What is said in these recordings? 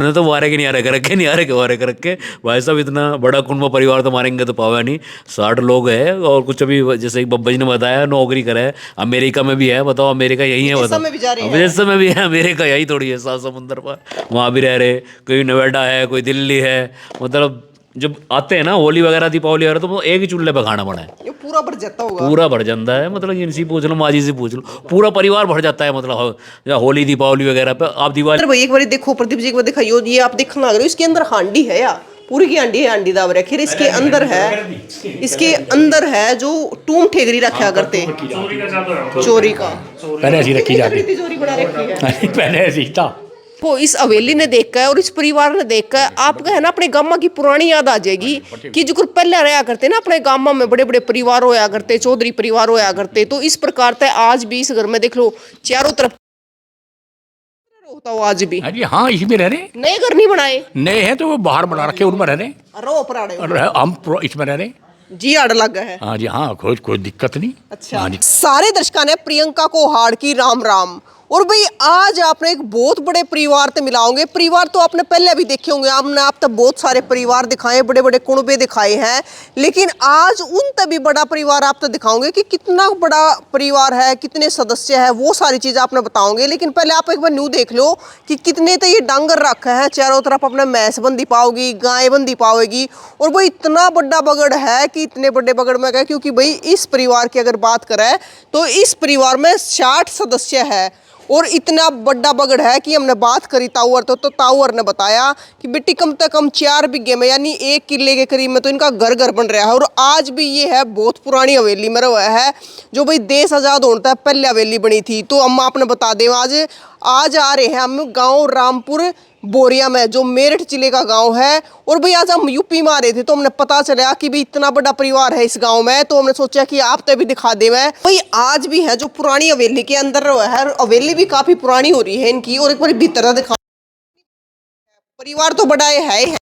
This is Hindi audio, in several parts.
उन्होंने तो वारे के नहीं आ रहे कर रखे, नहीं आ रहे के वारे कर रखे। भाई साहब इतना बड़ा कुंभ परिवार तो मारेंगे तो पावा नहीं। 60 लोग है और कुछ अभी जैसे बब्बा जी ने बताया नौकरी करे है, अमेरिका में भी है। बताओ अमेरिका यही है, विदेशों बताओ में भी जा रहे हैं। विदेशों में भी है, अमेरिका यही थोड़ी है, सात समुंदर पर वहाँ भी रह रहे। कोई नोएडा है, कोई दिल्ली है। मतलब जब आते हैं ना होली वगैरह दीपावली वगैरह, तो एक ही चूल्हे पर खाना बना है, ये पूरा भर जाता होगा। पूरा भर जाता है। मतलब इनसे पूछ लो, माजी से पूछ लो, पूरा परिवार भर जाता है। मतलब या होली दीपावली वगैरह पे आप दिवाली अंदर भाई एक बार देखो, प्रदीप जी एक बार दिखाइयो, ये आप देखने लग रहे हो, इसके अंदर हांडी है या पूरी की हांडी है, हांडी दाब रखे। इसके अंदर है, इसके अंदर है जो टूम ठेगरी रखा करते, चोरी का पहले ऐसी रखी जाती, चोरी बना रखी है। पहले ऐसी था। वो इस हवेली ने देखकर और इस परिवार ने देखकर आपका है ना अपने गामा की पुरानी याद आ जाएगी कि जो पहले रहा करते ना अपने गामा में, बड़े बड़े परिवार होया करते, चौधरी परिवार होया करते। तो इस प्रकार से आज भी इस घर में देख लो चारों तरफ होता हो आज भी। हाँ जी, हाँ इसमें रह रहे, नए घर नहीं बनाए, नए हैं तो वो बाहर बना रखे, उनमें रह रहे, रो पराड़े और हम इसमें रह रहे। जी आड़ लगा है। हाँ जी, हाँ कोई दिक्कत नहीं। अच्छा, हाँ जी। सारे दर्शकों ने प्रियंका को हाड़ की राम राम। और भाई आज आपने एक बहुत बड़े परिवार से मिलाओगे। परिवार तो आपने पहले भी देखे होंगे, आपने आप तक बहुत सारे परिवार दिखाए, बड़े बड़े कुनबे दिखाए हैं, लेकिन आज उन तभी बड़ा परिवार आप तक दिखाओगे कि कितना बड़ा परिवार है, कितने सदस्य है, वो सारी चीज़ आपने बताओगे। लेकिन पहले आप एक बार न्यू देख लो कि कितने तो ये डांगर रखे हैं चारों तरफ, अपने भैंस बंदी पाओगी, गाय बंदी पाओगी। और भाई इतना बड़ा बगड़ है कि इतने बड़े बगड़ में गए, क्योंकि भाई इस परिवार की अगर बात करें तो इस परिवार में 60 सदस्य है और इतना बड़ा बगड़ है कि हमने बात करी ताऊर तो ताऊर ने बताया कि बेटी कम से कम 4 बीघे में यानी 1 किले के करीब में तो इनका घर बन रहा है। और आज भी ये है बहुत पुरानी हवेली में रहा है, जो भाई देश आज़ाद होने तक पहले हवेली बनी थी। तो हम आपने बता दें आज आ रहे हैं हम गाँव रामपुर बोरिया में, जो मेरठ जिले का गांव है। और भाई आज हम यूपी में आ रहे थे तो हमने पता चला कि भाई इतना बड़ा परिवार है इस गांव में, तो हमने सोचा कि आप तो भी दिखा दे। मैं भाई आज भी है जो पुरानी हवेली के अंदर है, हवेली भी काफी पुरानी हो रही है इनकी। और एक बार भीतर दिखा, परिवार तो बड़ा है ही है।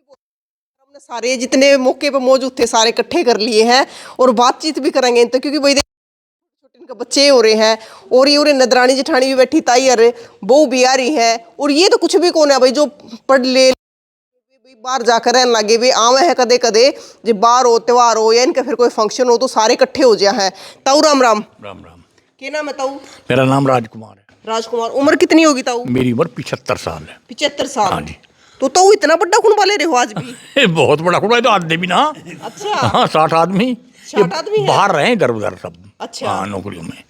हमने सारे जितने मौके पे मौजूद थे सारे इकट्ठे कर लिए हैं और बातचीत भी करेंगे इनसे, क्योंकि भाई इनके बच्चे हो रहे हैं और ये उरे नदरानी जेठानी भी बैठी, ताई अरे बहू भी आ रही है। और ये तो कुछ भी कौन है भाई जो पढ़ ले बाहर जाकर रहने लगे, वे आवे हैं कदे कदे जब बाहर हो, त्योहार हो या इनका फिर कोई फंक्शन हो तो सारे इकट्ठे हो जाए हैं। ताऊ राम राम। राम राम। क्या नाम है ताऊ? मेरा नाम राजकुमार है। राजकुमार। उम्र कितनी होगी ताऊ? मेरी उम्र 75 साल है। 75 साल? हाँ जी। तो ताऊ इतना बड़ा खून वाले रहे हो आज भी? बहुत बड़ा खुड़ा है, तो आदमी भी ना। अच्छा। हाँ 60 आदमी, 60 आदमी है? बाहर रहे इधर उधर सब। अच्छा। हाँ नौकरियों में।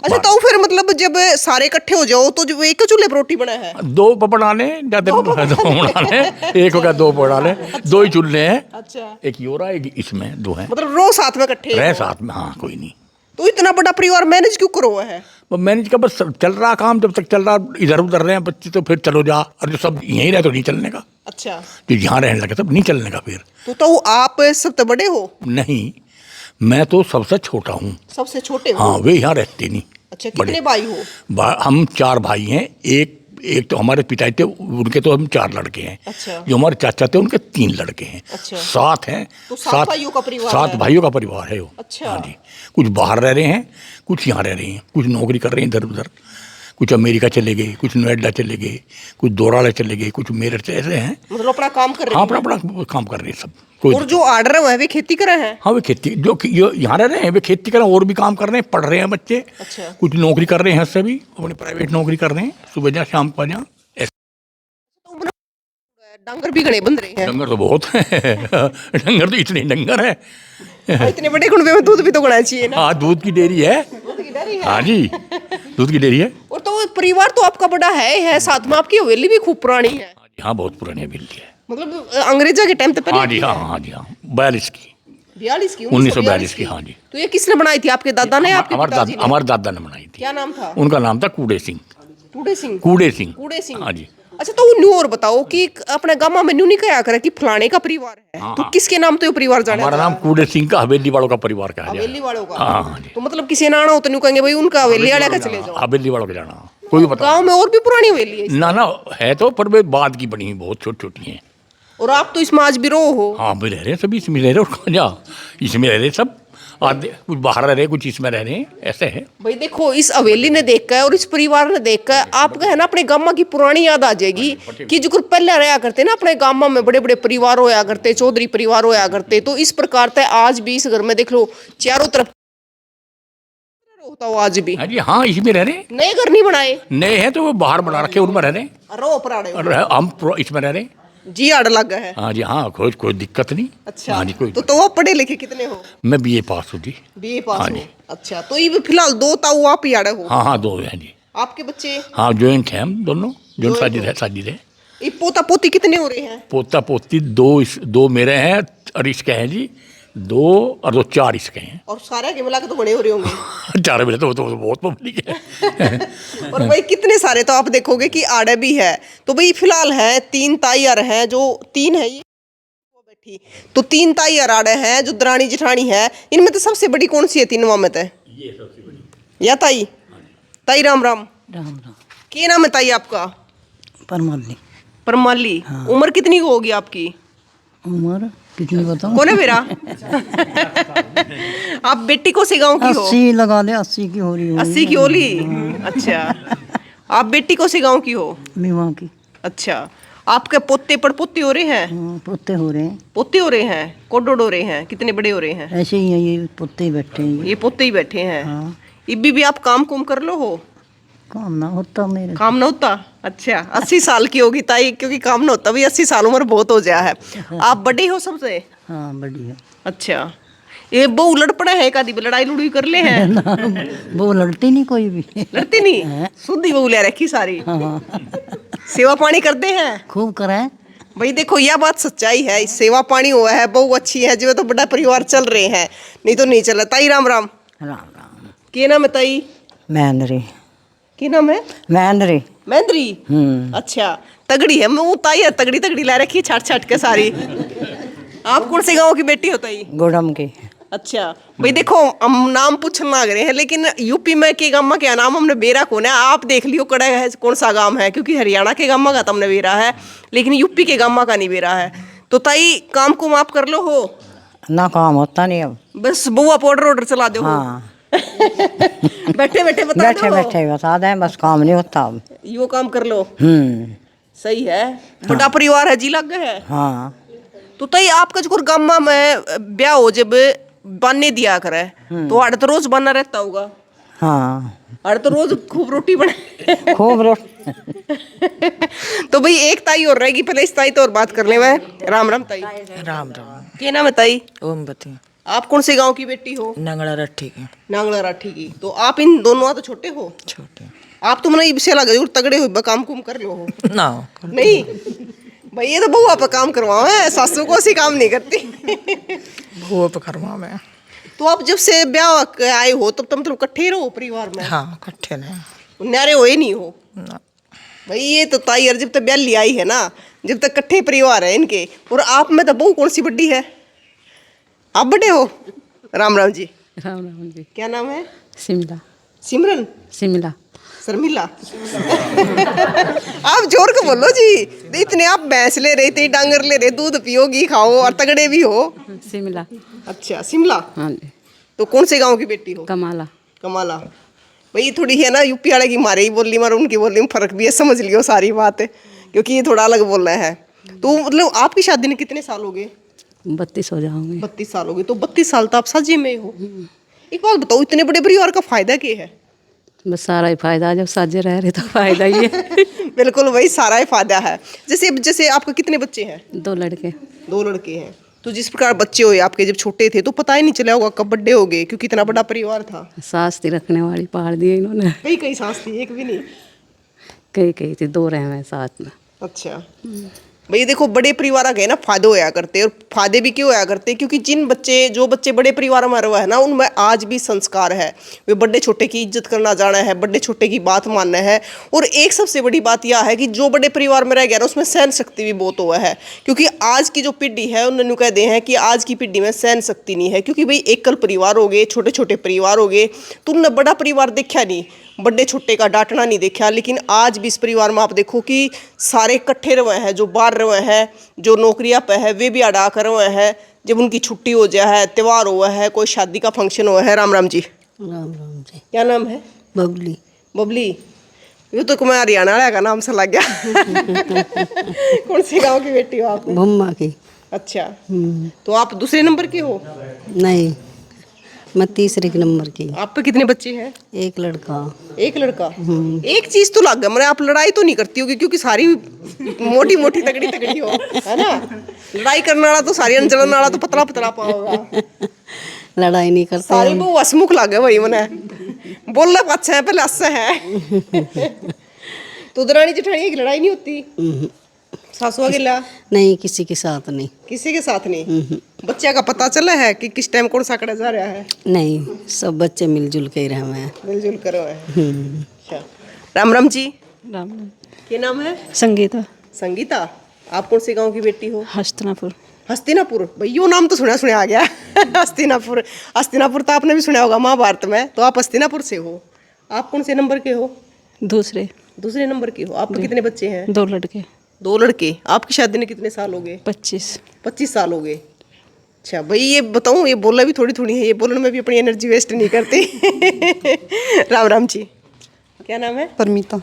अच्छा तो फिर मतलब जब सारे इकट्ठे हो जाओ तो जो एक चूल्हे पर रोटी बना है? 2 बना ले, ज्यादा दो बना ले, एक होगा 2 बना ले। 2 ही चूल्हे हैं। अच्छा। एक योरा, एक इसमें 2 हैं। मतलब रोज साथ में इकट्ठे रहे हो? साथ में, हाँ कोई नहीं। तो इतना बड़ा परिवार मैनेज क्यों करो है? वो मैनेज का बस चल रहा काम, जब तक चल रहा, इधर उधर रहे हैं बच्चे तो फिर चलो जा, और जो सब यहीं रहे तो नहीं चलने का। अच्छा। जो यहाँ रहने लगे तब नहीं चलने का फिर। तो आप सबसे बड़े हो? नहीं, मैं तो सबसे छोटा हूँ। सबसे छोटे हो? हाँ, वे यहाँ रहते नहीं। अच्छा, कितने भाई हो? हम 4 भाई हैं। एक तो हमारे पिता थे, उनके तो हम 4 लड़के हैं। अच्छा। जो हमारे चाचा थे उनके 3 लड़के हैं। अच्छा। 7 हैं। तो 7 भाइयों का परिवार 7 है? भाइयों का परिवार है वो। अच्छा। हाँ जी। कुछ बाहर रह रहे हैं, कुछ यहाँ रह रहे हैं, कुछ नौकरी कर रहे हैं इधर उधर, कुछ अमेरिका चले गए, कुछ नोएडा चले गए, कुछ दोराला चले गए, कुछ मेरठ से, ऐसे हैं। मतलब अपना काम कर रहे हाँ, हैं? अपना काम कर रहे हैं सब। और जो आर्डर है वे खेती कर रहे हैं? हाँ, वे खेती, जो यहाँ रह रहे हैं वे खेती कर रहे हैं, और भी काम कर रहे हैं, पढ़ रहे हैं बच्चे। अच्छा। कुछ नौकरी कर रहे हैं, सभी अपने प्राइवेट नौकरी कर रहे हैं, सुबह जा शाम को जा। डंगर भी घने बन रहे हैं? डंगर तो बहुत है। डंगर तो इतने डंगर है। इतने बड़े कुंबे में दूध भी तो गणा चाहिए ना? हाँ, दूध की डेयरी है। दूध की डेयरी है? हाँ जी, दूध की डेयरी है। और तो परिवार तो आपका बड़ा है, साथ में आपकी हवेली भी खूब पुरानी है। हाँ, बहुत पुरानी हवेली है। मतलब अंग्रेजा के टाइम पे? हाँ जी, हाँ हाँ जी, हाँ 42 की। 42 की? 1942 की। हाँ जी। तो ये किसने बनाई थी, आपके दादा ने? आपके पिताजी ने? हमारे दादा ने बनाई थी। क्या नाम था उनका? नाम था कूड़े सिंह। टूडे सिंह? कूड़े सिंह। कूड़े सिंह। हाँ जी। अच्छा, तो न्यू और बताओ कि अपने गामा में न्यू नहीं कहा करे कि फलाने का परिवार है। हाँ, तो हाँ। किसके नाम तो ये परिवार जाना? हमारा नाम कूड़े सिंह का हवेली वालों का परिवार कहा जाए। हवेली वालों का? हाँ हाँ जी। तो मतलब किसी ना आना हो तो न्यू कहेंगे भाई उनका हवेली वाले का चले जाओ। हवेली वालों का जाना, कोई बता। गाँव में और भी पुरानी हवेली है? ना है तो, पर वे बाद की बनी, बहुत छोटी छोटी हैं। और आप तो इसमें आज भी रो हो? हाँ, वे रह रहे हैं सभी, इसमें रह रहे, और कहाँ जा, इसमें रह रहे सब। आधे कुछ बाहर रह रहे हैं, कुछ इसमें रह रहे हैं, ऐसे है। भाई देखो, इस हवेली ने देख कर और इस परिवार ने देख कर आपका है ना अपने गामा की पुरानी याद आ जाएगी कि जो पहले रहा करते ना अपने गामा में, बड़े बड़े परिवार होया करते, चौधरी परिवार होया करते। तो इस प्रकार से आज भी इस घर में देख लो चारों तरफ होता हो आज भी। हाँ जी, हाँ इसमें रह रहे हैं। नए घर नहीं बनाए, नए हैं तो वो बाहर बना रखे, उनमें रह रहे हैं। रो पराड़े और हम इसमें रह रहे हैं। जी आड़ लग गया है। हाँ जी, हाँ कोई दिक्कत नहीं। अच्छा, हाँ जी, कोई तो वो पढ़े लिखे कितने हो? मैं BA पास हूँ जी। BA पास हाँ हो। जी। अच्छा, तो ये फिलहाल 2 ताऊ आप ही आड़े हो? हाँ हाँ 2 हैं जी। आपके बच्चे? हाँ जॉइंट हैं हम दोनों, जो शादी है। ये पोता पोती कितने हो रहे हैं? पोता पोती 2 मेरे हैं और इसके हैं जी 2 और 2 4 इसके हैं। और सारे के मिला के तो बड़े हो रहे होंगे। 4 मेरे तो बहुत पब्लिक है। और भाई कितने सारे तो आप देखोगे कि आड़े भी है। तो भाई फिलहाल है 3 ताई और हैं, जो 3 है ये बैठी, तो 3 ताई और आड़े हैं जो दरानी जेठानी है। इनमें तो सबसे बड़ी कौन सी है तीनों में? तो ये सबसे बड़ी या ताई? ताई राम राम। राम राम। क्या नाम है ताई आपका? परमाली। परमाली। उम्र कितनी होगी आपकी? उम्र कितनी बताऊं? कौन है मेरा? आप बेटी को से गाँव की हो? 80 लगा ले, 80 की हो रही हो। 80 की होली। अच्छा, आप बेटी को से गाँव की हो? मीवा की। अच्छा, आपके पोते पड़पोते हो रहे हैं? पोते हो रहे हैं। पोते हो रहे हैं, कोडोड हो रहे हैं, कितने बड़े हो रहे हैं? ऐसे ही है, ये पोते ही बैठे हैं। ये पोते ही बैठे हैं। हाँ। इब्बी भी आप काम कुम कर लो हो? काम ना होता मेरे। काम ना होता? अच्छा, 80 साल की होगी ताई, क्योंकि काम ना होता भी 80 साल उम्र बहुत हो गया है। आप बड़े हो सबसे? हाँ बढ़िया। अच्छा, ये बहु लड़ पड़ा है, कभी लड़ाई लुड़ाई कर ले हैं? ना, वो लड़ती नहीं कोई भी। लड़ती नहीं? शुद्ध बहू ले रखी सारी। हाँ। सेवा पानी करते हैं? खूब कराए। भाई देखो, यह बात सच्चाई है, सेवा पानी हुआ है, बहु अच्छी है, जो तो बड़ा परिवार चल रहे हैं, नहीं तो नहीं चला। ताई राम राम। राम राम। क्या नाम है ताई? महेंद्री। क्या नाम है? महेंद्री। महेंद्री। अच्छा, तगड़ी है, मैं ताई है, तगड़ी तगड़ी ला रखी छाट छाट के सारी। आप कौन से गांव की बेटी हो ताई? गोडम की। अच्छा भाई देखो, हम नाम पूछने लग रहे हैं, लेकिन यूपी में के गाँव में क्या नाम हमने बेरा कौन है, आप देख लियो कड़ा है कौन सा गाँव है, क्योंकि हरियाणा के गाँव का तो हमने बेरा है, लेकिन यूपी के गाँव का नहीं बेरा है। तो ताई काम को आप कर लो हो? ना काम होता नहीं अब। बस बुआ पाउडर ऑर्डर चला दो। हाँ। बैठे बैठे बता बैठे दो। बैठे बता दें, बस काम नहीं होता अब। यो काम कर लो। सही है। बड़ा हाँ। परिवार है जी, लग गए है। हाँ। तो ताई आपका जो गाँव में ब्याह हो जब बनने दिया करे, तो आड़े तो रोज बनना रहता होगा? हाँ। आड़े तो रोज खूब रोटी बने। खूब तो भाई एक ताई और रहेगी, पहले इस ताई तो और बात कर ले। मैं राम राम ताई। राम राम। क्या नाम है ताई? ओमवती। आप कौन से गांव की बेटी हो? नंगड़ा रट्ठी की। नांगला राठी की। तो आप इन दोनों तो छोटे हो? छोटे। आप तो मैंने विषय लगा जरूर तगड़े हो, काम कुम कर लो हो? ना नहीं भाई, ये तो बहुआ पे काम करवाओ है, सासू को ऐसी काम नहीं करती। भूआ पे करवा में। तो आप जब से ब्याह आए हो तब तुम इकट्ठे रहो परिवार में? हाँ इकट्ठे ने। न्यारे हुए नहीं हो? ना। भाई ये तो ताई यार, जब तक ब्याह ली आई है ना, जब तक इकट्ठे परिवार है इनके। और आप में तो बहू कौन सी बड़ी है? आप बड़े हो? राम राम जी। राम राम जी। क्या नाम है? शिमला। सिमरन? शिमला। शर्मिला। आप जोर के बोलो जी, इतने आप भैंस ले रहे थे, डांगर ले रहे, दूध पियोगी, खाओ और तगड़े भी हो। शिमला। अच्छा, शिमला। हाँ जी। तो कौन से गांव की बेटी हो? कमाला। कमाला। भाई थोड़ी है ना यूपी वाले की मारे ही बोली मार, उनकी बोली में फर्क भी है, समझ लियो सारी बात, क्योंकि ये थोड़ा अलग बोल रहे हैं। तो मतलब आपकी शादी में कितने साल हो गए? 32 हो जाऊंगी। 32 साल हो गए। तो 32 साल तो आप साझे में हो। एक बात बताओ, इतने बड़े परिवार का फायदा क्या है? बस सारा ही फायदा, जब साझे रह रहे तो फायदा ही है। बिल्कुल भाई, सारा ही फायदा है। जैसे जैसे आपके कितने बच्चे हैं? 2 लड़के। 2 लड़के हैं। तो जिस प्रकार बच्चे हुए आपके जब छोटे थे, तो पता ही नहीं चला होगा कब बड़े हो गए, क्योंकि इतना बड़ा परिवार था। सास थी रखने वाली, पाड़ दिए इन्होंने। कई कई सास थी, एक भी नहीं? कई थी, 2 रहे हैं साथ में। अच्छा भाई देखो, बड़े परिवार के ना फायदे होया करते, और फायदे भी क्यों होया करते, क्योंकि जो बच्चे बड़े परिवार में रहे हैं ना, उनमें आज भी संस्कार है, वे बड़े छोटे की इज्जत करना जाना है, बड़े छोटे की बात मानना है। और एक सबसे बड़ी बात यह है कि जो बड़े परिवार में रह गया ना, उसमें सहन शक्ति भी बहुत हुआ है, क्योंकि आज की जो पीढ़ी है उन्होंने कह दे हैं कि आज की पीढ़ी में सहन शक्ति नहीं है, क्योंकि भाई एकल परिवार हो गए, छोटे छोटे परिवार हो गए, तो उनने बड़ा परिवार देखा नहीं, बड़े छोटे का डांटना नहीं देखा। लेकिन आज भी इस परिवार में आप देखो कि सारे इकट्ठे रहे हैं, जो बाहर रहे हैं, जो नौकरियां पे है, वे भी अड़ा कर रहे हैं। जब उनकी छुट्टी हो जाए है, त्योहार हुआ है, कोई शादी का फंक्शन हुआ है। राम राम जी। राम राम जी। क्या नाम है? बबली। बबली, ये तो मैं हरियाणा वाला का नाम से लग गया। कौन से गांव की बेटी हो आप? भम्मा की। अच्छा, तो आप दूसरे नंबर की हो? नहीं, मैं तीसरे के नंबर की। आप पे कितने बच्चे हैं? एक लड़का। एक लड़का। एक चीज तो लग गया मैंने, आप लड़ाई तो नहीं करती होगी क्योंकि सारी मोटी मोटी तगड़ी तगड़ी हो, है ना? लड़ाई करने वाला तो सारी जलन वाला तो पतला पतला पाओगा। लड़ाई नहीं करते सारी हम। वो हसमुख लग गए भाई मैंने, बोलना अच्छा है पहले हंस है। तो दरानी जेठानी की लड़ाई नहीं होती? सासू अकेला? नहीं, किसी के साथ नहीं। किसी के साथ नहीं? बच्चे का पता चला है कि किस टाइम कौन सा कड़ा जा रहा है? नहीं, सब बच्चे मिलजुल के ही रहे हैं। मिलजुल करो है। अच्छा, राम राम जी। राम क्या नाम है? संगीता। संगीता, आप कौन से गांव की बेटी हो? हस्तिनापुर। हस्तिनापुर, भाई यो नाम तो सुना आ गया। हस्तिनापुर, हस्तिनापुर तो आपने भी सुना होगा महाभारत में, तो आप हस्तिनापुर से हो। आप कौन से नंबर के हो? दूसरे। दूसरे नंबर की हो। आपके कितने बच्चे हैं? 2 लड़के। 2 लड़के। आपकी शादी ने कितने साल हो गए? 25। 25 साल हो गए। अच्छा भाई, ये बताऊँ, ये बोला भी थोड़ी थोड़ी है, ये बोलने में भी अपनी एनर्जी वेस्ट नहीं करती। राम राम जी। क्या नाम है? परमीता।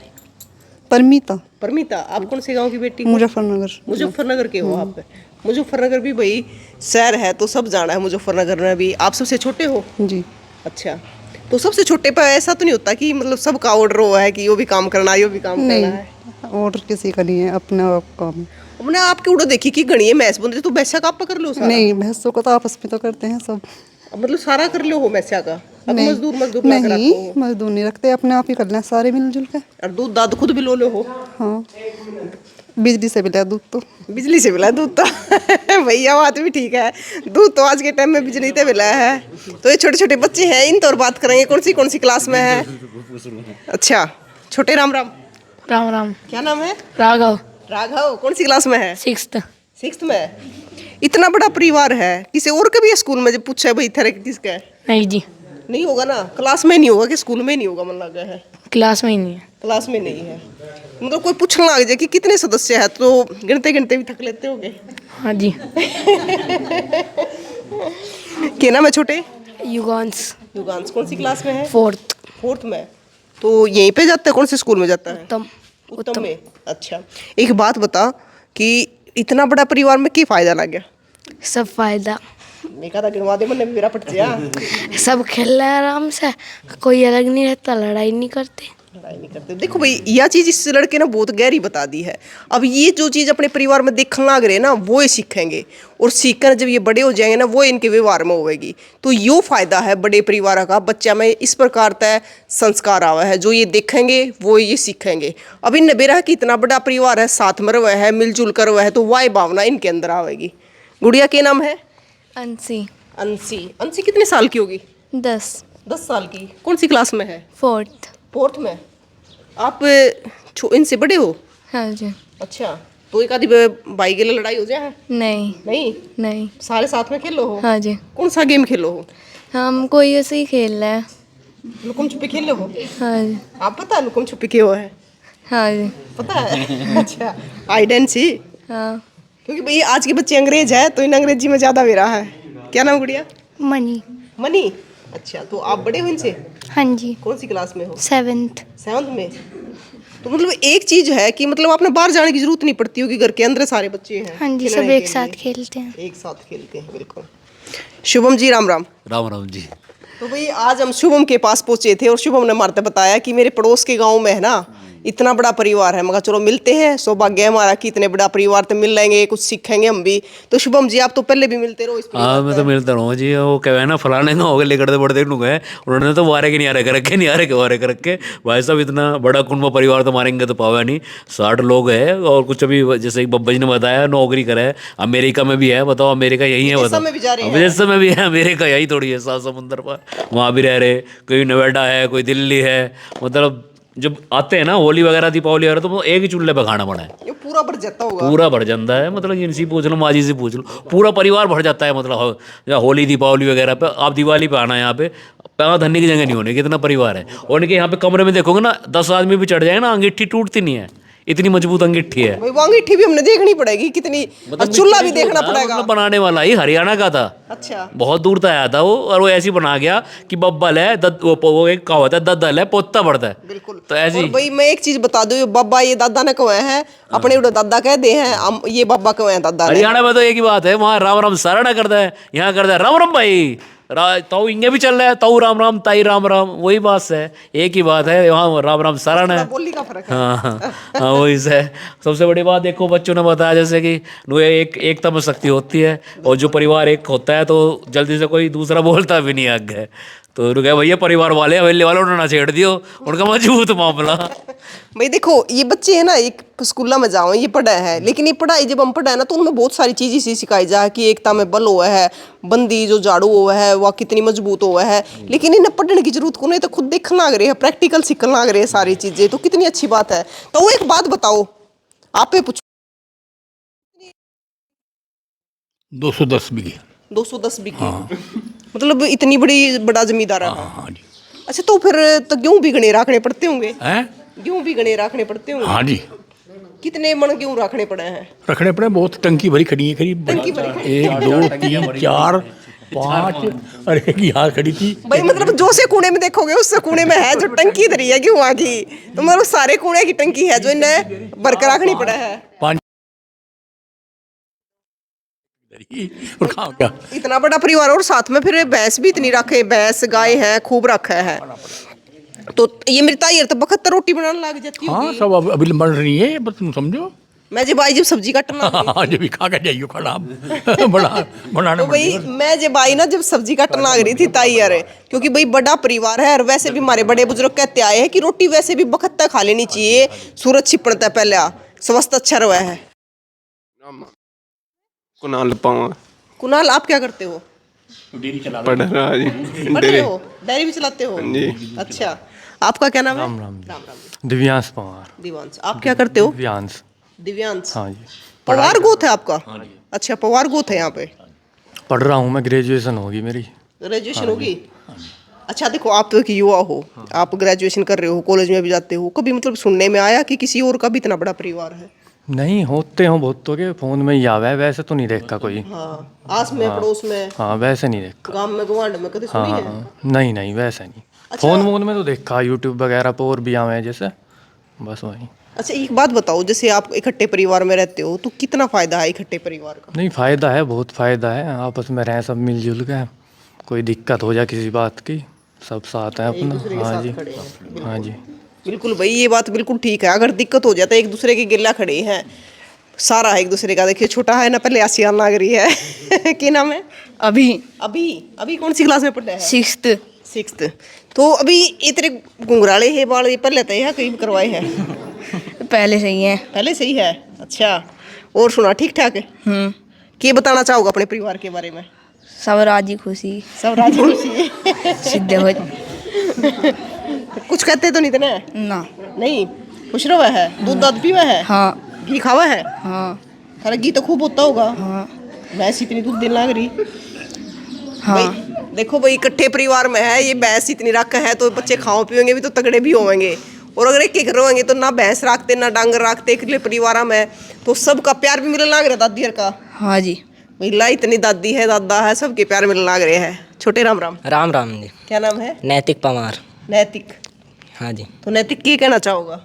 परमीता। परमीता, आप कौन से गांव की बेटी हो? मुजफ्फरनगर। मुजफ्फरनगर के हो आप? मुजफ्फरनगर भी भाई शहर है तो सब जाना है मुजफ्फरनगर में भी। आप सबसे छोटे हो? जी। अच्छा, तो सबसे छोटे पर ऐसा तो नहीं होता कि मतलब सबका ऑर्डर हुआ है कि यो भी काम करना है, यो भी काम करना है? नहीं, ऑर्डर किसी का नहीं है, अपने आप काम। हमने आपके उड़ो देखी कि गणिये मैस बंदे तो वैसा का आप कर लो सारा? नहीं, भैंसों को तो आपस में तो करते हैं सब। मतलब सारा कर लो हो मैसा का? अब नहीं, मजदूर ला के नहीं, रखो हो? मजदूर नहीं रखते, अपने आप ही कर लें सारे मिलजुल के। और दूध दाद खुद भी लो लो हो? हाँ, बिजली से मिला दूध तो। बिजली से मिला दूध तो। भैया बात भी ठीक है, दूध तो आज के टाइम में बिजली से मिला है। तो ये छोटे छोटे बच्चे हैं, इन तो और बात करेंगे। कौन सी क्लास में है? अच्छा, छोटे राम राम। राम राम। क्या नाम है? राघव। राघव, कौन सी क्लास में है? 6th। 6th में। इतना बड़ा परिवार है, किसी और का भी है स्कूल में? जब पूछा है भाई तेरे किसका है? नहीं जी, नहीं होगा ना, क्लास में नहीं होगा कि स्कूल में नहीं होगा? मन लगा है क्लास में ही नहीं है। क्लास में नहीं है। मतलब कोई पूछने लग जाए कि कितने सदस्य है तो गिनते गिनते भी थक लेते होगे। हाँ जी। क्या नाम है छोटे? युगांश। युगांश, कौन सी क्लास में है? 4th। 4th में। तो यहीं पे जाता है? कौन से स्कूल में जाता है? उत्तम में। अच्छा, एक बात बता कि इतना बड़ा परिवार में क्या फायदा लग गया? सब फायदा। मैं कहा था गिनवा दे, मैंने मेरा पट गया। सब खेल रहे हैं आराम से, कोई अलग नहीं रहता, लड़ाई नहीं करते। लड़ाई नहीं करते। देखो भाई, यह चीज इस लड़के ने बहुत गहरी बता दी है। अब ये जो चीज अपने परिवार में देखने लग रहे ना, वो ही सीखेंगे, और सीखकर जब ये बड़े हो जाएंगे ना, वो इनके व्यवहार में होगी। तो यो फायदा है बड़े परिवार का, बच्चा में इस प्रकार तय संस्कार आवा है, जो ये देखेंगे वो ये सीखेंगे। अब इन बेरा कि इतना बड़ा परिवार है, साथ में रहा है, मिलजुल कर रहा है, तो वह भावना इनके अंदर आवेगी। गुड़िया के नाम है? अंशी। अंशी। अंशी कितने साल की होगी? 10। 10 साल की। कौन सी क्लास में है? 4th। 4th में। आप इनसे बड़े हो? हाँ जी। अच्छा, तो एक आधी भाई के लिए लड़ाई हो जाए? नहीं। नहीं? नहीं। सारे साथ में खेलो हो? हाँ जी। कौन सा गेम खेलो हो? हम कोई ऐसे ही खेल रहे हैं। लुकम छुपी खेले हो? हाँ जी। आप पता है लुकम छुपी क्या है? हाँ जी। पता है? अच्छा, हाइड एंड सी। हाँ। क्योंकि भाई आज के बच्चे अंग्रेज है तो इन अंग्रेजी में ज़्यादा मेरा है। क्या नाम गुड़िया? मनी। मनी। अच्छा, तो आप बड़े हो इनसे? हाँ जी। कौन सी क्लास में हो? 7th। 7th में। तो मतलब एक चीज है कि मतलब आपने बाहर जाने की जरूरत नहीं पड़ती होगी, घर के अंदर सारे बच्चे हैं। हाँ जी, खिलौने सब के एक लिए। साथ खेलते हैं। एक साथ खेलते हैं, बिल्कुल। शुभम जी, राम राम। राम राम जी। तो भाई आज हम शुभम के पास पहुंचे थे और शुभम ने मारते बताया कि मेरे पड़ोस के गांव में है ना इतना बड़ा परिवार है। मगर चलो मिलते हैं, सौभाग्य है हमारा कि इतने बड़ा परिवार तो मिल लेंगे, कुछ सीखेंगे हम भी। तो शुभम जी, आप तो पहले भी मिलते रहो इस हाँ, मैं तो मिलता रहा हूँ जी। वो क्या है ना, फलाने का हो गए लेकर बड़े देख गए, उन्होंने तो वारे के नहीं आ रहे कर रखे, नहीं आ रहे के वारे कर रखे। भाई साहब, इतना बड़ा कुंभ परिवार तो मारेंगे तो पावा नहीं। 60 लोग हैं, और कुछ अभी जैसे एक बब्बा जी ने बताया नौकरी करे है, अमेरिका में भी है। बताओ, अमेरिका यही है? बताओ, में भी जा रहे हैं। विदेश में भी है, अमेरिका यही थोड़ी है, 7 समुंदर पर वहाँ भी रह रहे। कोई नोएडा है, कोई दिल्ली है। मतलब जब आते हैं ना होली वगैरह, दीपावली वगैरह, तो एक ही चूल्हे पे खाना बना है। ये पूरा भर जाता होगा। पूरा भर जाता है। मतलब इनसे पूछ लो, माजी से पूछ लो, पूरा परिवार भर जाता है। मतलब या होली दीपावली वगैरह पे, आप दिवाली पे आना, यहाँ पे पैर धरने की जगह नहीं होने, कितना परिवार है। और इनके यहाँ पे कमरे में देखोगे ना, 10 आदमी भी चढ़ जाए ना, अंगीठी टूटती नहीं है। इतनी मजबूत अंगीठी है। भाई वो अंगीठी भी हमने देखनी पड़ेगी कितनी, और चूल्हा भी देखना पड़ेगा। मतलब बनाने वाला ही हरियाणा का था, अच्छा बहुत दूर तक आया था वो, और वो ऐसी बना गया कि बब्बल है वो एक कहावत है, दद्दल है पोता पड़ता है। बिल्कुल। तो ऐसी और भाई मैं एक चीज बता दूं, ये बाबा ये दादा ने कहे हैं, अपने उड़े दादा कह दे हैं, ये बाबा कहे हैं दादा ने। हरियाणा में तो एक ही बात है, वहाँ राम राम सारा ना करता है, यहाँ करता है राम राम भाई, ताऊ इंगे भी चल रहा है, ताऊ राम राम ताई राम राम, वही बात है, एक ही बात है, वहाँ राम राम सारा ना है। बोली का फर्क है। हाँ हाँ हाँ, वही से सबसे बड़ी बात देखो, बच्चों ने बताया जैसे कि एकता में शक्ति होती है, और जो परिवार एक होता है तो जल्दी से कोई दूसरा बोलता भी नहीं आगे। तो रुके भैया परिवार वाले हवेली वाले उन्होंने ना छेड़ दियो, उनका मजबूत मामला। भाई देखो ये बच्चे हैं ना, एक स्कूल में जाओ ये पढ़ा है, लेकिन ये पढ़ाई जब हम पढ़ा है ना तो उनमें बहुत सारी चीज़ इसी सिखाई जा कि एकता में बल हुआ है, बंदी जो झाड़ू हुआ है वह कितनी मजबूत हुआ है, लेकिन इन्हें पढ़ने की जरूरत को नहीं, तो खुद देखना लग रही है, प्रैक्टिकल सीखना लग रही है सारी चीज़ें, तो कितनी अच्छी बात है। तो वो एक बात बताओ, आप पे पूछो। 210 बीघे। 210 बीघे, मतलब इतनी बड़ा जमींदार है। हाँ जी। अच्छा तो फिर तो गेहूं भी गणे रखने पड़ते होंगे? हैं? गेहूं भी गणे रखने पड़ते होंगे? हाँ जी, कितने मन गेहूं रखने पड़े हैं? रखने पड़े, बहुत टंकी भरी खड़ी है करीब। टंकी भरी खड़ी 1 2 3 4 5, अरे एक यहाँ खड़ी थी। भाई मतलब जो से कूड़े में देखोगे उससे कूड़े में है जो टंकी धरी है गेहूं की, तो मतलब सारे कूड़े की टंकी है जो इन्हें भरकर रखनी पड़ा है। 5 और खाओ क्या। इतना बड़ा परिवार, और साथ में फिर भैंस भी इतनी रखे, भैंस गाय है खूब रखा है, तो ये मेरी ताई तो 72 रोटी बनाने लग जाती हाँ होगी। सब अभी बन रही है, बस तुम समझो। मैं जब आई जब सब्जी काटना हाँ जब भी खा के जाइयो खड़ा बनाने तो भाई मैं जब आई ना जब सब्जी काटने लग रही थी ताई यार, क्योंकि भाई बड़ा परिवार है, और वैसे भी हमारे बड़े बुजुर्ग कहते आए हैं कि रोटी वैसे भी बखत तक खा लेनी चाहिए, सूरज छिपड़ता पहले स्वास्थ्य अच्छा रहा है। कुणाल पावा। कुणाल आप क्या करते हो? पढ़ रहा जी। पढ़ रहे हो, डेयरी भी चलाते हो? जी। अच्छा आपका क्या नाम है? राम राम राम। दिव्यांश पवार। दिव्यांश, आप क्या करते हो? दिव्यांश। दिव्यांश, हाँ जी। पवार गोत है आपका? अच्छा पवार गोत है यहाँ पे। पढ़ रहा हूँ मैं, ग्रेजुएशन होगी मेरी। ग्रेजुएशन होगी? अच्छा देखो आप तो एक युवा हो, आप ग्रेजुएशन कर रहे हो, कॉलेज में भी जाते हो, कभी मतलब सुनने में आया कि किसी और का भी इतना बड़ा परिवार है? नहीं, होते हो बहुत तो के फोन में ही आवे, वैसे तो नहीं देखा कोई। हाँ, आस में पड़ोस में, हाँ वैसे नहीं देखा। गांव में गवांड में कभी सुनी हाँ है? हाँ, नहीं नहीं वैसे नहीं। अच्छा। फोन वोन में तो देखा, यूट्यूब वगैरह पर और भी आवे जैसे, बस वही। अच्छा एक बात बताओ, जैसे आप इकट्ठे परिवार में रहते हो तो कितना फायदा है इकट्ठे परिवार का? नहीं फ़ायदा है, बहुत फ़ायदा है, आपस में रहें सब मिलजुल के, कोई दिक्कत हो जाए किसी बात की सब साथ है अपना। हाँ जी, हाँ जी बिल्कुल भाई ये बात बिल्कुल ठीक है, अगर दिक्कत हो जाता है एक दूसरे के गिल्ला खड़े हैं, सारा है एक दूसरे का। देखिए छोटा है ना, पहले आसियान लग रही है क्या नाम है? अभी अभी अभी कौन सी क्लास में पढ़ता है? 6th। 6th। तो अभी इतने घुंघराले है बाल ये पहले थे या कहीं करवाए हैं? पहले से ही है। पहले से ही है? अच्छा और सुना ठीक ठाक है? क्या बताना चाहोगे अपने परिवार के बारे में? सब राजी खुशी, सब राजी खुशी सीधे हो। कुछ कहते तो नहीं थे ना? ना। नहीं खुश रहा है, दूध दाद पीवा है? हाँ घी खावा है? हाँ अरे घी तो खूब होता होगा। हाँ भैंस इतनी दूध देने लग रही। हाँ। भाई देखो भाई इकट्ठे परिवार में है, ये भैंस इतनी रख है तो बच्चे खाओ पिएंगे भी तो तगड़े भी होंगे, और अगर एक घर होंगे तो ना भैंस रखते ना डांगर रखते एक परिवार में, तो सबका प्यार भी मिलने लग रहा दादी हर का। हाँ जी। भाई ला इतनी दादी है दादा है, सबके प्यार मिलने लग रहे हैं। छोटे राम राम। राम राम जी। क्या नाम है? नैतिक पवार। नैतिक। हाँ जी। तो नैतिक क्या कहना चाहोगा?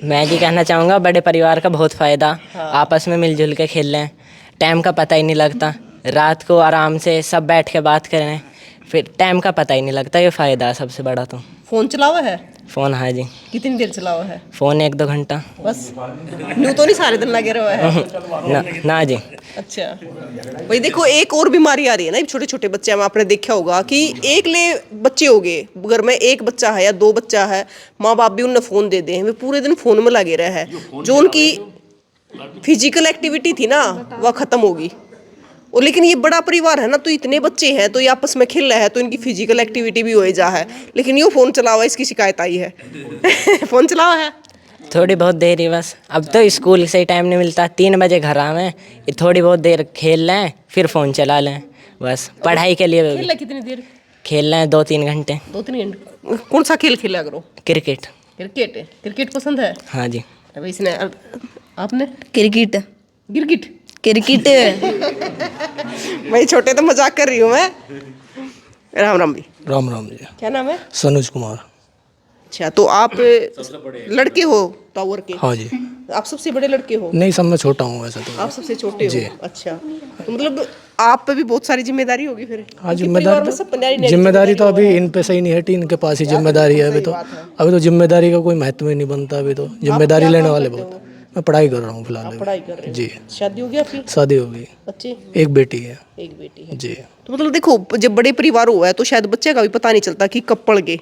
मैं ये कहना चाहूँगा बड़े परिवार का बहुत फ़ायदा, आपस में मिलजुल के खेल लें, टाइम का पता ही नहीं लगता, रात को आराम से सब बैठ के बात करें, फिर टाइम का पता ही नहीं लगता, ये फ़ायदा है सबसे बड़ा। तो फोन चलावा है? फ़ोन, हाँ जी। कितनी देर चलावा है? फ़ोन 1-2 घंटा बस, न्यू तो नहीं सारे दिन लगे रहा है? ना जी। अच्छा भाई देखो एक और बीमारी आ रही है ना छोटे छोटे बच्चे में, आपने देखा होगा कि एक ले बच्चे हो गए घर में, एक बच्चा है या 2 बच्चा है, माँ बाप भी उन्हें फ़ोन दे दें, वे पूरे दिन फ़ोन में लगे रहे हैं, जो उनकी फिजिकल एक्टिविटी थी ना वह ख़त्म होगी। और लेकिन ये बड़ा परिवार है ना, तो इतने बच्चे हैं तो ये आपस में खेल रहे हैं तो इनकी फिजिकल एक्टिविटी भी हो जा है, लेकिन ये फ़ोन चला हुआ है, इसकी शिकायत आई है फ़ोन चला हुआ है थोड़ी बहुत देर ही बस, अब तो स्कूल से ही टाइम नहीं मिलता, 3 बजे घर आवें, थोड़ी बहुत देर खेल लें फिर फ़ोन चला लें, बस पढ़ाई के लिए। खेल कितनी देर खेल लें 2-3 घंटे। 2-3 घंटे? कौन सा खेल खेला करो? क्रिकेट। क्रिकेट? क्रिकेट पसंद है? हाँ जी। अब इसने आपने क्रिकेट गिरगिट क्रिकेट भाई छोटे तो मजाक कर रही हूँ मैं। राम राम भी। राम राम जी। क्या नाम है? सनोज कुमार। अच्छा, तो आप लड़के हो टावर के? हाँ जी। आप सबसे बड़े लड़के हो? नहीं, सब मैं छोटा हूँ वैसे तो। आप सबसे छोटे जी। हो? अच्छा, तो मतलब आप पे भी बहुत सारी जिम्मेदारी होगी फिर। हाँ, क्योंकि परिवार में सब जिम्मेदारी तो अभी इन पे सही नहीं हटी, इनके पास ही जिम्मेदारी है अभी तो। अभी तो जिम्मेदारी का कोई महत्व ही नहीं बनता अभी तो। जिम्मेदारी लेने वाले बहुत। मैं पढ़ाई कर रहा हूँ फिलहाल अभी। पढ़ाई कर रहे हो? जी। शादी हो गई आपकी? शादी हो गई, बच्चे? एक बेटी है। एक बेटी है जी। तो मतलब देखो, जब बड़े परिवार हुआ है तो शायद बच्चे का भी पता नहीं चलता कि कब पड़ गए।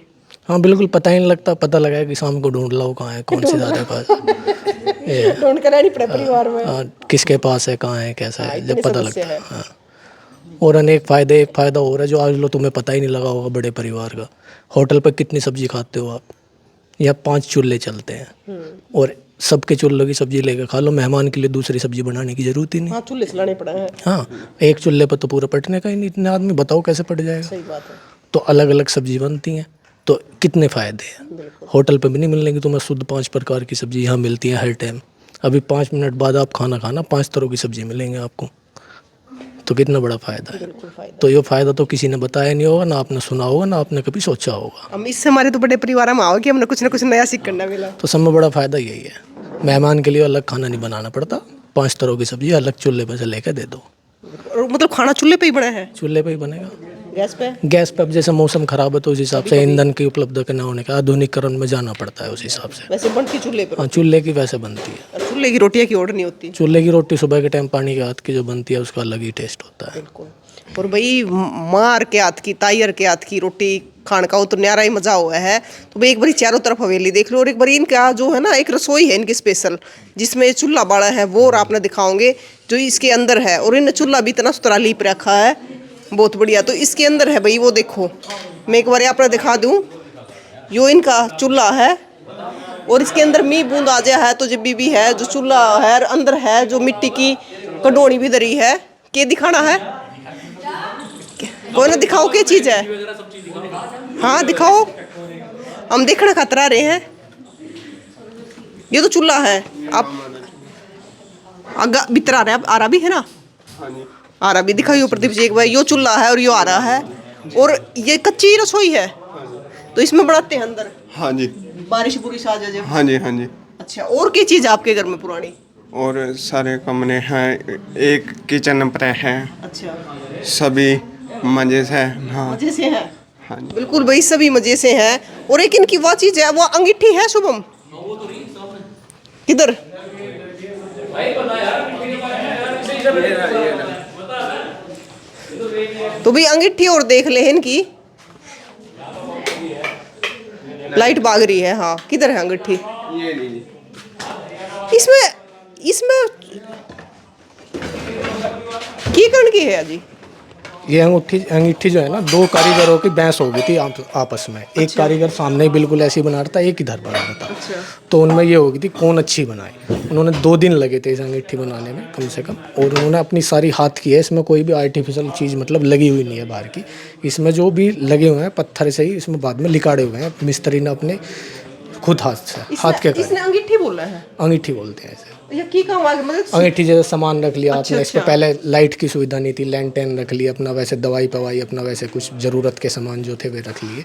हाँ बिल्कुल, पता ही नहीं लगता। पता लगा कि शाम को ढूंढ लो कहाँ है, कौन सी दादा पास ढूंढ कर नहीं पड़े परिवार में। किसके पास है, कहाँ है, कैसा है, जब पता लगता है। है। हाँ। और अनेक फायदे, एक फायदा और है जो आज लो तुम्हें पता ही नहीं लगा होगा बड़े परिवार का। होटल पर कितनी सब्जी खाते हो आप? यहाँ 5 चूल्हे चलते हैं और सबके चूल्हे की सब्जी लेकर खा लो। मेहमान के लिए दूसरी सब्जी बनाने की जरूरत ही नहीं। हाँ, चूल्हे चलाने पड़ा है। हाँ, एक चूल्हे पर तो पूरा पटने का ही नहीं, इतने आदमी बताओ कैसे पट जाएगा। सही बात है। तो अलग अलग सब्जी बनती हैं, तो कितने फ़ायदे हैं। होटल पे भी नहीं मिलने की तुम्हें शुद्ध 5 प्रकार की सब्जी यहाँ मिलती है हर टाइम। अभी 5 मिनट बाद आप खाना खाना 5 तरह की सब्जी मिलेंगे आपको, तो कितना बड़ा फ़ायदा है। तो ये फ़ायदा तो किसी ने बताया नहीं होगा, ना आपने सुना होगा, ना आपने कभी सोचा होगा। हम इससे हमारे तो बड़े परिवार में आओ कि हमने कुछ ना कुछ नया सीख करना मिला। तो सब में बड़ा फ़ायदा यही है, मेहमान के लिए अलग खाना नहीं बनाना पड़ता। 5 तरह की सब्जी अलग चूल्हे पे से लेकर दे दो। और मतलब खाना चूल्हे पे ही बना है? चूल्हे पे ही बनेगा। गैस पे? गैस पे अब जैसे मौसम खराब है तो उस हिसाब से ईंधन की उपलब्ध करना होने का आधुनिकीकरण में जाना पड़ता है उस हिसाब से। वैसे बनती चूल्हे पे? हाँ, चूल्हे की वैसे बनती है। और चूल्हे की रोटियां की ऑर्डर नहीं होती? चूल्हे की रोटी सुबह के टाइम पानी के हाथ की जो बनती है उसका अलग ही टेस्ट होता है। बिल्कुल। और भाई मार के हाथ की, तायर के हाथ की रोटी खाने का वो तो न्यारा ही मजा हुआ है। तो भाई एक बारी चारों तरफ हवेली देख लो, और एक बारी इनका जो है ना एक रसोई है इनकी स्पेशल, जिसमें चूल्हा बाड़ा है, वो और आपने दिखाओगे जो इसके अंदर है। और इन चूल्हा भी इतना सुतरा लीप रखा है, बहुत बढ़िया। तो इसके अंदर है भाई, वो देखो, मैं एक बार आपने दिखा दूं, यो इनका चूल्हा है। और इसके अंदर मी बूंद आ जाए है तो जब भी है जो चूल्हा है अंदर है, जो मिट्टी की कटोनी भी धरी है। के दिखाना है कोई ना, दिखाओ क्या चीज़ है। हाँ दिखाओ, हम देखना खतरा रहे हैं। ये तो चूल्हा है, आप आगा भीतर आ रहा भी है ना? आ रहा भी दिखाइए प्रदीप जी एक बार। यो चूल्हा है और यो आ रहा है, और ये कच्ची रसोई है तो इसमें बनाते हैं अंदर। हाँ जी। बारिश बुरिश आ जाए। हाँ जी, हाँ जी। अच्छा, और क्या चीज़ है आपके घर में पुरानी? और सारे कमरे हैं, एक किचन पर है। अच्छा, सभी मजे से। हाँ मजे से है। हाँ जी। बिल्कुल भाई, सभी मजे से हैं। और एक इनकी वो चीज़ है, वो अंगीठी है शुभम, किधर? तो भी अंगीठी और देख ले इनकी, लाइट भाग रही है। हाँ, किधर है अंगीठी? इसमें की करण की है जी? ये अंगीठी जो है ना, 2 कारीगरों की बहस हो गई थी आपस में। एक कारीगर सामने बिल्कुल ऐसी बना रहा था, एक इधर बना रहा था। तो उनमें ये हो गई थी कौन अच्छी बनाए। उन्होंने 2 दिन लगे थे इस अंगीठी बनाने में कम से कम, और उन्होंने अपनी सारी हाथ की है। इसमें कोई भी आर्टिफिशियल चीज़ मतलब लगी हुई नहीं है बाहर की। इसमें जो भी लगे हुए हैं पत्थर से ही इसमें बाद में लिकाड़े हुए हैं मिस्त्री ने अपने खुद हाथ से, हाथ के इसने अंगीठी बोला है? अंगीठी बोलते हैं इसे। या की काम आगे मतलब अंगीठी जैसे सामान रख लिया आपने। इस पर अच्छा। पहले लाइट की सुविधा नहीं थी, लैंटेन रख लिया अपना, वैसे दवाई पवाई अपना, वैसे कुछ जरूरत के सामान जो थे वे रख लिए।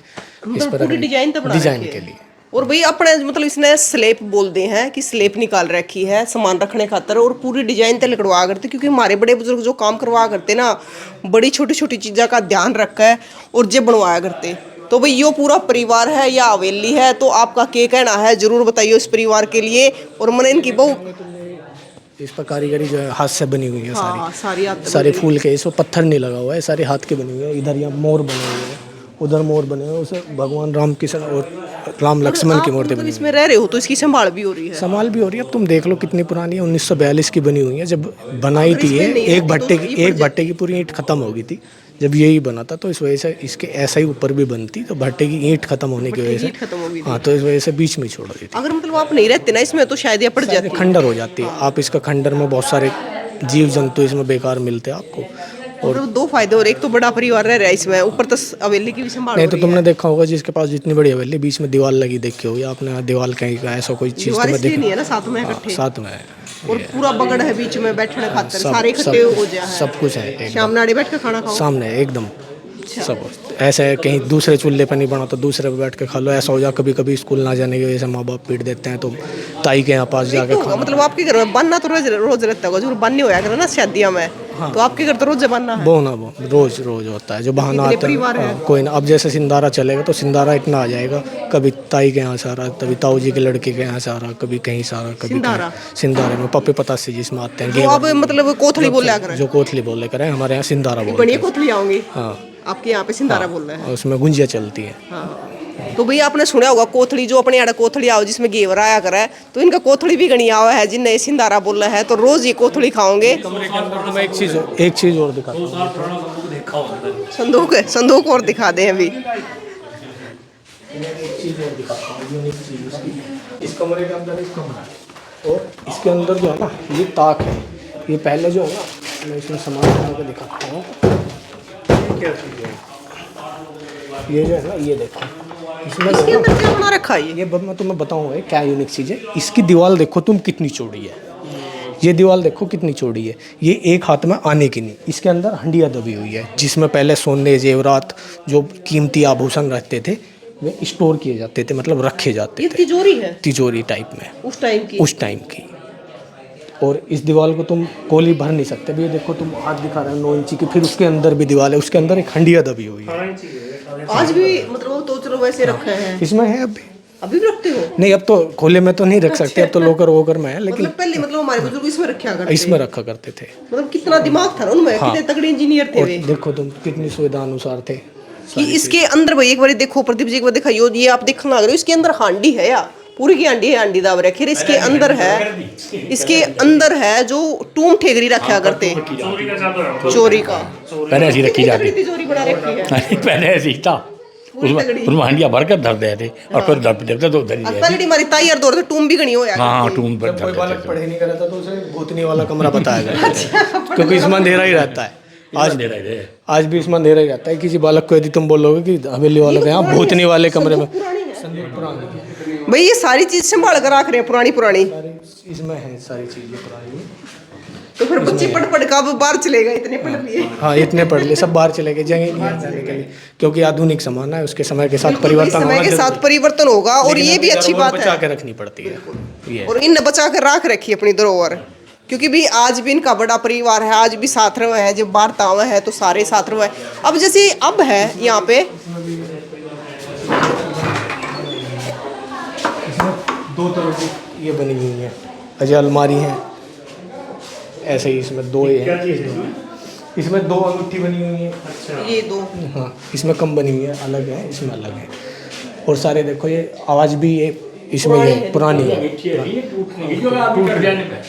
इस पर पूरी डिजाइन तो बना डिजाइन रखी है। के लिए। और भाई अपने मतलब इसने स्लेप बोलते हैं कि स्लेप निकाल रखी है सामान रखने खातर, और पूरी डिजाइन तक लड़वा करते। क्योंकि हमारे बड़े बुजुर्ग जो काम करवा करते ना, बड़ी छोटी छोटी चीज़ों का ध्यान रखा है और जब बनवाया करते। तो भाई यो पूरा परिवार है या हवेली है, तो आपका क्या कहना है जरूर बताइए इस परिवार के लिए। और मैंने इनकी बहु इस पर कारीगरी जो है हाथ से बनी हुई है सारी फूल के, इसमें पत्थर नहीं लगा हुआ है, सारे हाथ के बने हुए हैं। इधर यहाँ मोर बने हुए हैं, उधर मोर बने हुए हैं, उसे भगवान राम कृष्ण और राम लक्ष्मण की मूर्ति बनी। इसमें रह रहे हो तो इसकी संभाल भी हो रही है? संभाल भी हो रही है। अब तुम देख लो कितनी पुरानी है, 1942 की बनी हुई है। जब बनाई थी ये, एक भट्टे की पूरी ईंट खत्म हो गई थी जब यही बना था। तो इस वजह से इसके ऐसा ही ऊपर भी बनती, तो भट्टे की ईंट खत्म होने की वजह से, हाँ, तो इस वजह से बीच में छोड़ दी थी। अगर मतलब आप नहीं रहते ना इसमें तो शायद ये पड़ जाती, खंडर हो जाती है। आप इसका खंडर में बहुत सारे जीव जंतु इसमें बेकार मिलते हैं आपको। और दो फायदे, और एक तो बड़ा परिवार रह रहा है इसमें, ऊपर तो हवेली की भी संभाल नहीं हो तो रही तुमने है। देखा होगा जिसके पास जितनी बड़ी हवेली बीच में दीवार लगी देखी होगी आपने, दीवार कहीं का ऐसा कोई चीज़ दीवार तुम्हें इसलिए दिख नहीं है ना, साथ में इकट्ठे, साथ में है। और पूरा बगड़ है बीच में बैठने खातिर, सब- सारे इकट्ठे सब- हो जाए है। सब कुछ है एकदम। शाम नाड़े बैठ के खाना खाओ। सामने एकदम सब ऐसे है, कहीं दूसरे चूल्हे पर नहीं बना तो दूसरे पे बैठ के खा लो। ऐसा हो जाए कभी कभी स्कूल ना जाने की वजह से माँ बाप पीट देते हैं तो ताई के यहाँ पास जाके तो खाना। मतलब आपके घर में बनना तो रोज रोज रहता होगा, जो बनने होया करे ना शादियों में, तो आपके घर तो रोज बनना है। वो ना वो रोज रोज होता है जो बहाना कितने आता है। परिवार हैं? कोई ना, अब जैसे सिंदारा चलेगा तो सिंदारा इतना आ जाएगा, कभी ताई के यहाँ से आ रहा, कभी ताऊ जी के लड़के के यहाँ से आ रहा, कभी कहीं से आ रहा, कभी सिंदारा? सिंदारे में पप्पे पतासे जिसमें आते हैं तो अब मतलब कोथली बोल रहा जो कोथली बोले करें, हमारे यहाँ सिंदारा बोलते बढ़िया हैं। कोथली आऊंगी, हाँ, आपके यहाँ पे सिंदारा बोल रहे हैं। और उसमें गुंजिया चलती है। हाँ। तो भैया आपने सुना होगा कोथली, जो अपने यहाँ कोथली आओ जिसमें घेवर आया करे, तो इनका कोथली भी गणी आवा है, जिनने सिंदारा बोल रहा है, तो रोज ये कोथली खाओगे। कमरे के अंदर तो मैं एक चीज़ और दिखाता हूँ। संदूक है, संदूक और दिखा दे अभी। एक चीज़ और दिखाता हूँ, यूनिक चीज़ उसकी। इस कमरे के अंदर एक कमरा है और इसके अंदर जो है ना ये ताक है। ये पहले जो है ना, मैं इसमें सामान बना के दिखाता हूँ। ये क्या चीज़ है? ये जो है ना, ये देखो इसमें इसके अंदर क्या बना रखा है ये मैं तुम्हें बताऊँगा क्या यूनिक चीज़ है। इसकी दीवार देखो तुम कितनी चौड़ी है, ये दीवार देखो कितनी चौड़ी है। ये एक हाथ में आने की नहीं। इसके अंदर हंडिया दबी हुई है जिसमें पहले सोने जेवरात जो कीमती आभूषण रहते थे वे स्टोर किए जाते थे, मतलब रखे जाते ये थे। तिजोरी है तिजोरी टाइप में उस टाइम की। उस टाइम की। और इस दीवार को तुम कोली भर नहीं सकते। भी ये देखो तुम हाथ दिखा रहे हो 9 इंची की, फिर उसके अंदर भी दीवार है, उसके अंदर एक हंडिया दबी हुई है। आज भी मतलब तो चलो वैसे रखे हैं, इसमें है अभी भी रखते हो? नहीं, अब तो खोले में तो नहीं रख सकते, अब तो लोकर वोकर में है, लेकिन मतलब पहले मतलब हमारे बुजुर्ग इसमें रखा करते, इसमें रखा करते थे। मतलब कितना दिमाग था ना उनमें, कितने तगड़े इंजीनियर थे और वे। देखो तुम कितनी सुविधा अनुसार थे कि इसके अंदर भाई एक बार देखो, प्रदीप जी एक बार दिखाइयो, ये आप देखने लग रहे हो, इसके अंदर हांडी है या पूरी की हांडी है, हांडी दाब रखी है। इसके अंदर है, इसके अंदर है जो टूम ठेगरी रखा करते, चोरी का। पहले ऐसी रखी जाती, तिजोरी बना रखी है पहले ऐसी था, उसमें हंडिया भर कर धर देते और फिर धर देते तो उधर ही पहले हमारी ताई और दौर से टूम भी गणी हो यार। हाँ टूम पर कोई धर बालक देते पढ़े नहीं करा था तो उसे भूतनी वाला कमरा बताया गया क्योंकि इसमें अंधेरा ही रहता है। आज भी इसमें अंधेरा ही रहता है। किसी बालक को यदि तुम बोलोगे कि हवेली वालों के यहाँ भूतनी वाले कमरे में, भाई ये सारी चीज संभाल कर रख रहे हैं पुरानी पुरानी, इसमें है सारी चीजें पुरानी। तो फिर बच्चे पढ़ पढ़ का बाहर चलेगा, इतने पढ़ लिए। हाँ इतने पढ़ लिए, सब बाहर चले गए, जगह नहीं है जाने के लिए, क्योंकि आधुनिक जमाना है, उसके समय के साथ परिवर्तन समय के साथ परिवर्तन होगा, और ये भी अच्छी बात बचा है। के रखनी पड़ती है ये। और इन बचा कर रख रखी अपनी धरोहर, क्योंकि भी आज भी इनका बड़ा परिवार है, आज भी साथ रहे हैं, जब बाहर तावा है तो सारे साथ रहे हैं। अब जैसे अब है यहाँ पे दो तरह की ये बनी हुई है, अजय अलमारी है, ऐसे ही इसमें दो ये है, इसमें दो अंगूठी बनी हुई है। ये दो, हाँ इसमें कम बनी हुई है, अलग है, इसमें अलग है। और सारे देखो ये आवाज़ भी ये इसमें ये पुरानी है,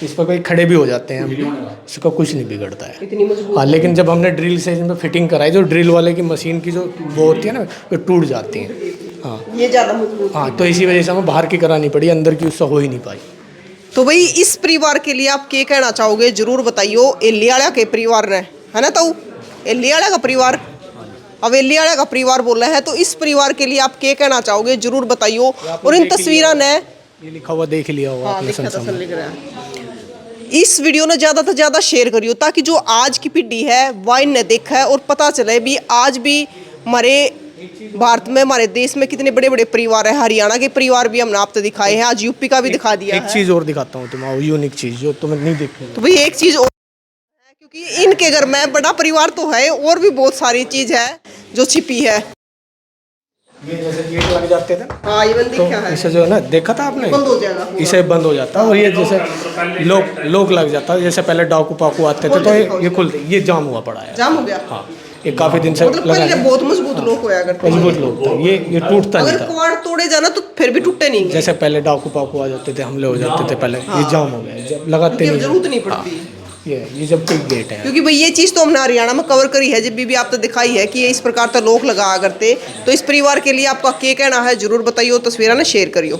इस पर कोई खड़े भी हो जाते हैं हम, इसका कुछ नहीं बिगड़ता है। इतनी मजबूत। हाँ लेकिन जब हमने ड्रिल से इसमें फिटिंग कराई, जो ड्रिल वाले की मशीन की जो वो होती है ना, वो टूट जाती हैं। हाँ ये ज्यादा मजबूत। हाँ, तो इसी वजह से हमें बाहर की करानी पड़ी, अंदर की उससे हो ही नहीं पाई। तो भाई इस परिवार के लिए आप क्या कहना चाहोगे, जरूर बताइयो। एलियाड़ा के परिवार ने है ना, तो एलियाड़ा का परिवार, अब एलियाड़ा का परिवार बोल रहा है, तो इस परिवार के लिए आप क्या कहना चाहोगे, जरूर बताइयो। और इन तस्वीरों ने ये लिखा हुआ देख लिया होगा आपने संसार में। इस वीडियो ने ज़्यादा से ज़्यादा शेयर करियो, ताकि जो आज की पीढ़ी है वह इन्हें देखा है और पता चले भी आज भी हमारे भारत में, हमारे देश में कितने बड़े बड़े परिवार है। हरियाणा के परिवार भी हमने आपको दिखाए हैं, आज यूपी का भी दिखा दिया एक है। चीज़ और दिखाता हूँ तुम्हें, यूनिक चीज़ जो तुम्हें नहीं देखी। तो भाई एक चीज़ और है, क्योंकि इनके घर में बड़ा परिवार तो है, और भी बहुत सारी चीज़ है जो छिपी है। ये जैसे गेट लग जाते थे, हाँ ये बंद तो दिखा है, इसे जो है ना, देखा था आपने, बंद हो जाएगा पूरा। इसे बंद हो जाता है। और ये जैसे लोक लग जाता है, जैसे पहले डाकू पाकू आते थे तो ये खुलते, ये जाम हुआ पड़ा है, जाम हो गया। हाँ ये काफ़ी दिन से मतलब लगा पहले है। बहुत मजबूत लोग होया करते मजबूत लोग था, ये टूटता नहीं अगर था। कुआड़ तोड़े जाना तो फिर भी टूटे नहीं, जैसे पहले डाकू पाकू आ जाते थे, हमले हो जाते थे पहले, ये जाम हो गया, जब लगाते क्योंकि अब नहीं, जरूरत नहीं पड़ती। ये जब कोई गेट है। क्योंकि भाई ये चीज़ तो हमने हरियाणा में कवर करी है, जब भी आपको दिखाई है कि ये इस प्रकार का लोग लगा करते। तो इस परिवार के लिए आपका क्या कहना है, जरूर बताइए, तस्वीरें ना शेयर करियो।